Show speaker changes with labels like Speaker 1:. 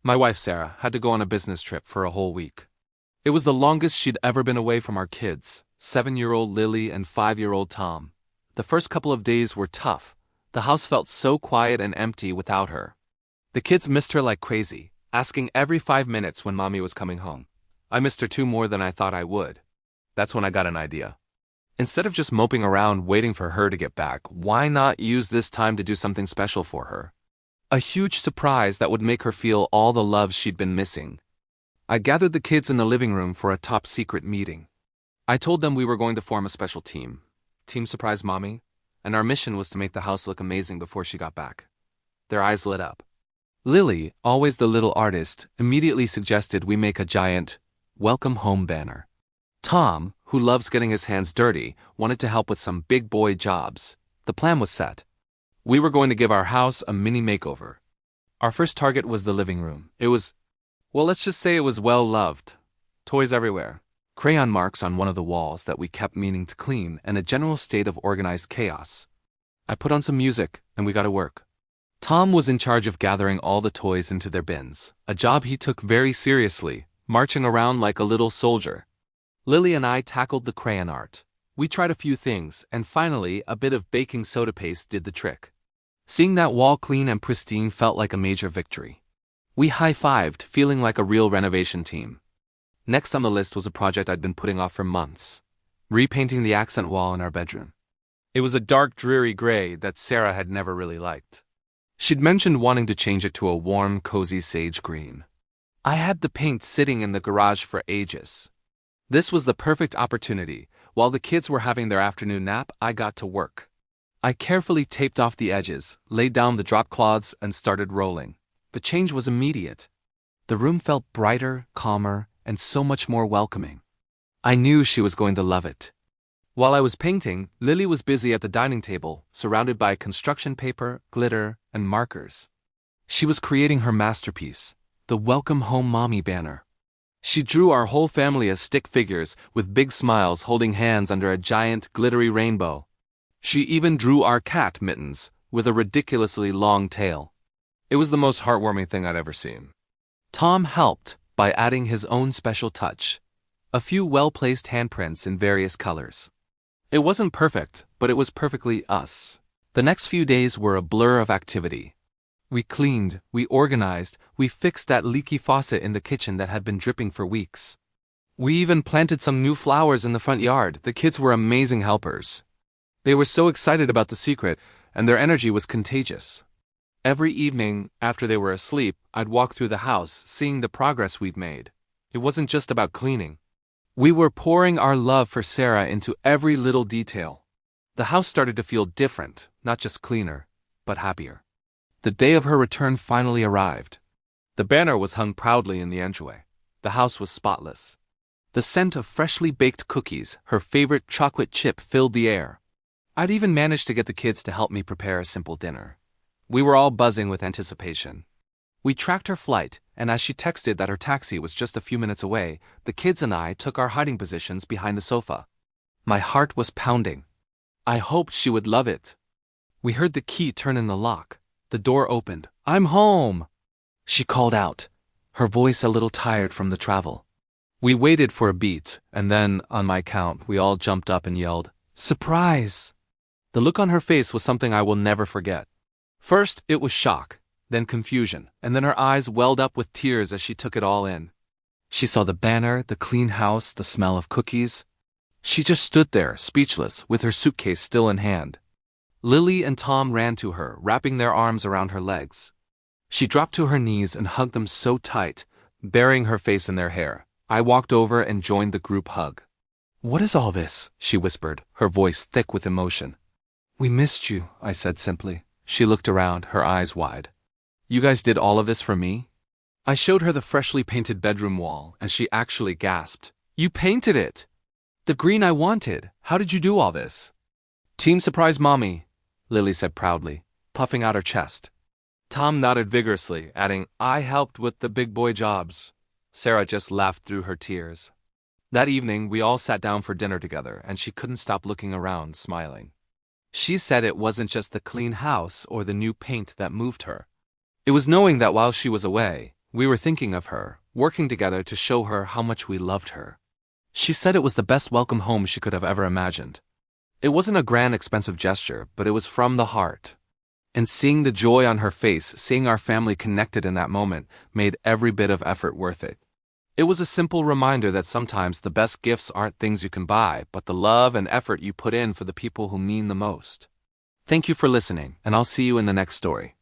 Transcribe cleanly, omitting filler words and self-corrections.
Speaker 1: My wife Sarah had to go on a business trip for a whole week. It was the longest she'd ever been away from our kids, 7-year-old Lily and 5-year-old Tom. The first couple of days were tough. The house felt so quiet and empty without her. The kids missed her like crazy, asking every 5 minutes when mommy was coming home. I missed her too more than I thought I would. That's when I got an idea. Instead of just moping around waiting for her to get back, why not use this time to do something special for her? A huge surprise that would make her feel all the love she'd been missing. I gathered the kids in the living room for a top-secret meeting. I told them we were going to form a special team. Team Surprise Mommy, and our mission was to make the house look amazing before she got back. Their eyes lit up. Lily, always the little artist, immediately suggested we make a giant Welcome Home banner. Tom, who loves getting his hands dirty, wanted to help with some big boy jobs. The plan was set. We were going to give our house a mini makeover. Our first target was the living room. Let's just say it was well loved. Toys everywhere. Crayon marks on one of the walls that we kept meaning to clean, and a general state of organized chaos. I put on some music, and we got to work. Tom was in charge of gathering all the toys into their bins, a job he took very seriously, marching around like a little soldier. Lily and I tackled the crayon art. We tried a few things, and finally, a bit of baking soda paste did the trick. Seeing that wall clean and pristine felt like a major victory. We high-fived, feeling like a real renovation team. Next on the list was a project I'd been putting off for months: repainting the accent wall in our bedroom. It was a dark, dreary gray that Sarah had never really liked. She'd mentioned wanting to change it to a warm, cozy sage green. I had the paint sitting in the garage for ages. This was the perfect opportunity. While the kids were having their afternoon nap, I got to work. I carefully taped off the edges, laid down the drop cloths, and started rolling. The change was immediate. The room felt brighter, calmer, and so much more welcoming. I knew she was going to love it. While I was painting, Lily was busy at the dining table, surrounded by construction paper, glitter, and markers. She was creating her masterpiece, the Welcome Home Mommy banner. She drew our whole family as stick figures, with big smiles holding hands under a giant, glittery rainbow. She even drew our cat, Mittens, with a ridiculously long tail. It was the most heartwarming thing I'd ever seen. Tom helped by adding his own special touch: a few well-placed handprints in various colors. It wasn't perfect, but it was perfectly us. The next few days were a blur of activity. We cleaned, we organized, we fixed that leaky faucet in the kitchen that had been dripping for weeks. We even planted some new flowers in the front yard. The kids were amazing helpers. They were so excited about the secret, and their energy was contagious. Every evening, after they were asleep, I'd walk through the house, seeing the progress we'd made. It wasn't just about cleaning. We were pouring our love for Sarah into every little detail. The house started to feel different, not just cleaner, but happier. The day of her return finally arrived. The banner was hung proudly in the entryway. The house was spotless. The scent of freshly baked cookies, her favorite chocolate chip, filled the air. I'd even managed to get the kids to help me prepare a simple dinner. We were all buzzing with anticipation. We tracked her flight, and as she texted that her taxi was just a few minutes away, the kids and I took our hiding positions behind the sofa. My heart was pounding. I hoped she would love it. We heard the key turn in the lock. The door opened. "I'm home!" She called out, her voice a little tired from the travel. We waited for a beat, and then, on my count, we all jumped up and yelled, "Surprise!" The look on her face was something I will never forget. First, it was shock, then confusion, and then her eyes welled up with tears as she took it all in. She saw the banner, the clean house, the smell of cookies. She just stood there, speechless, with her suitcase still in hand. Lily and Tom ran to her, wrapping their arms around her legs. She dropped to her knees and hugged them so tight, burying her face in their hair. I walked over and joined the group hug. "What is all this?" she whispered, her voice thick with emotion. "We missed you," I said simply. She looked around, her eyes wide. "You guys did all of this for me?" I showed her the freshly painted bedroom wall, and she actually gasped. "You painted it! The green I wanted! How did you do all this?" "Team Surprise Mommy," Lily said proudly, puffing out her chest. Tom nodded vigorously, adding, "I helped with the big boy jobs." Sarah just laughed through her tears. That evening, we all sat down for dinner together, and she couldn't stop looking around, smiling. She said it wasn't just the clean house or the new paint that moved her. It was knowing that while she was away, We were thinking of her, working together to show her how much we loved her. She said it was the best welcome home she could have ever imagined. It wasn't a grand, expensive gesture, but it was from the heart. And seeing the joy on her face, seeing our family connected in that moment, made every bit of effort worth it. It was a simple reminder that sometimes the best gifts aren't things you can buy, but the love and effort you put in for the people who mean the most. Thank you for listening, and I'll see you in the next story.